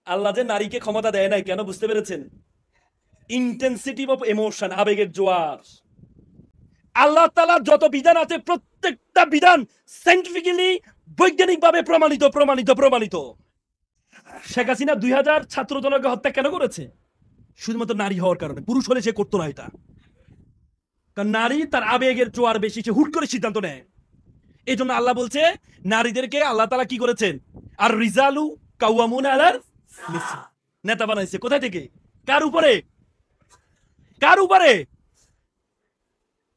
আল্লাহ যে নারীকে ক্ষমতা দেয় নাই কেন বুঝতে পেরেছেন? ইন্টেন্সিটি অফ ইমোশন, আবেগের জোয়ার। আল্লাহ তাআলার যত বিধান আছে প্রত্যেকটা বিধান সায়েন্টিফিক্যালি, বৈজ্ঞানিকভাবে প্রমাণিত প্রমাণিত প্রমাণিত। শেখ হাসিনা 2000 ছাত্র জনকে হত্যা কেন করেছে? শুধুমাত্র নারী হওয়ার কারণে। পুরুষ হলে সে করতো না এটা। কারণ নারী তার আবেগের জোয়ার বেশি, সে হুট করে সিদ্ধান্ত নেয়। এই জন্য আল্লাহ বলছে নারীদেরকে আল্লাহ তাআলা কি করেছেন? আর রিজালু কাওয়ামুন আলাল নিসা, নেতা বানাইছে। কোথায় থেকে? কার উপরে? কার উপরে?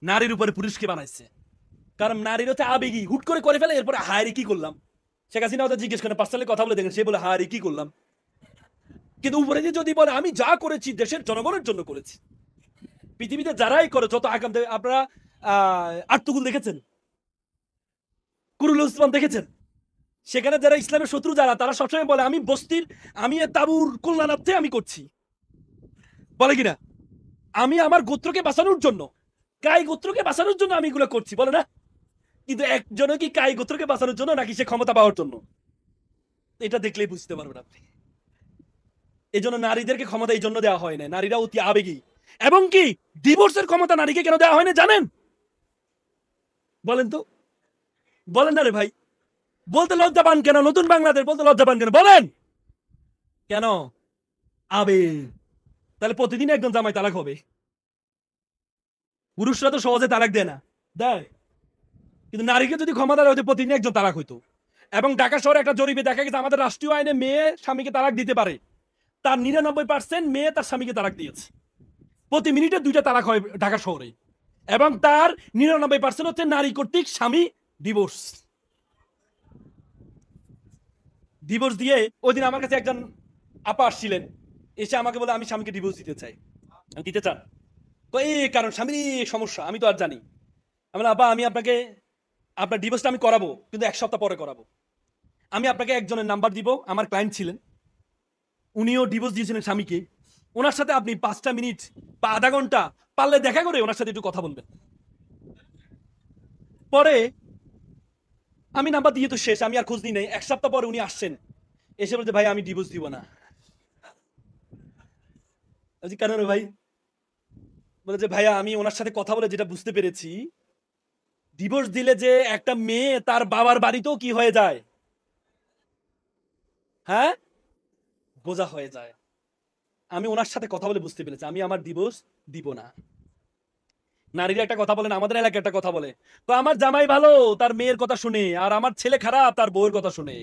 নারীর উপরে পুরুষকে বানাইছে। কারণ নারীর হচ্ছে আবেগী, হুট করে করে ফেলে, এরপরে হায়রে কি করলাম। শেখ হাসিনা ওদের জিজ্ঞেস করেন, পার্সোনালি কথা বলে দেখেন, সে বলে হায়রে কি করলাম। কিন্তু উপরে দিয়ে যদি বলে আমি যা করেছি দেশের জনগণের জন্য করেছি। পৃথিবীতে যারাই করে যত আগাম দেবে, আপনারা আর্তুগুল দেখেছেন, কুরুল উসমান দেখেছেন, সেখানে যারা ইসলামের শত্রু যারা, তারা সবসময় বলে আমি বস্তির, আমি তাবুর কল্যাণার্থে আমি করছি, বলে কিনা? আমি আমার গোত্রকে বাঁচানোর জন্য, কাই গোত্রকে বাঁচানোর জন্য আমি এগুলো করছি, বলে না? কিন্তু একজনও কি কাই গোত্রকে বাঁচানোর জন্য, নাকি সে ক্ষমতা পাওয়ার জন্য? এটা দেখলেই বুঝতে পারবেন আপনি। এই জন্য নারীদেরকে ক্ষমতা এই জন্য দেওয়া হয় না, নারীরা অতি আবেগী। এবং কি ডিভোর্সের ক্ষমতা নারীকে কেন দেওয়া হয় না জানেন? বলেন তো, বলেন না রে ভাই। বলতে লজ্জা পান কেন? নতুন বাংলাদেশ বলতে লজ্জা পান কেন? বলেন কেন? আবেগ। তাহলে প্রতিদিন একজন জামাই তালাক হবে। পুরুষরা তো সহজে তালাক দেয় না, দেয়? কিন্তু নারীকে যদি ক্ষমতা দেওয়া হতো প্রতিদিন একজন তালাক হইতো। এবং ঢাকা শহরে একটা জরিপে দেখা গেছে আমাদের রাষ্ট্রীয় আইনে মেয়ে স্বামীকে তালাক দিতে পারে, তার 99% মেয়ে তার স্বামীকে তালাক দিয়েছে। প্রতি মিনিটে 2টা তালাক হয় ঢাকা শহরে। এবং তার 99% হচ্ছে নারী কর্তৃক স্বামী ডিভোর্স। ডিভোর্স দিয়ে ওই দিন আমার কাছে একজন আপা আসছিলেন, এসে আমাকে বলে আমি স্বামীকে ডিভোর্স দিতে চাই। আমি দিতে চান? এই কারণ স্বামীর সমস্যা আমি তো আর জানি। আমি বললাম, আপা আমি আপনাকে, আপনার ডিভোর্সটা আমি করাবো, কিন্তু 1 সপ্তাহ পরে করাবো। আমি আপনাকে একজনের নাম্বার দিব, আমার ক্লায়েন্ট ছিলেন, উনিও ডিভোর্স দিয়েছিলেন স্বামীকে। ওনার সাথে আপনি 5টা মিনিট বা আধা ঘন্টা পারলে দেখা করে ওনার সাথে একটু কথা বলবেন। পরে আমি নাম্বার দিয়ে তো শেষ, আমি আর খোঁজ দিই নাই। 1 সপ্তাহ পরে উনি আসছেন, এসে বলছে ভাই আমি ডিভোর্স দিব না। কেন রে ভাই? বলে যে ভাইয়া আমি ওনার সাথে কথা বলে যেটা বুঝতে পেরেছি, ডিভোর্স দিলে যে একটা মেয়ে তার বাবার বাড়িতেও কি হয়ে যায়, হ্যাঁ, বোঝা হয়ে যায়। আমি ওনার সাথে কথা বলে বুঝতে পেরেছি আমি আমার ডিভোর্স দিব না। নারীরা একটা কথা বলেন, আমাদের এলাকায় একটা কথা বলে, তো আমার জামাই ভালো তার মেয়ের কথা শুনে, আর আমার ছেলে খারাপ তার বউয়ের কথা শুনে।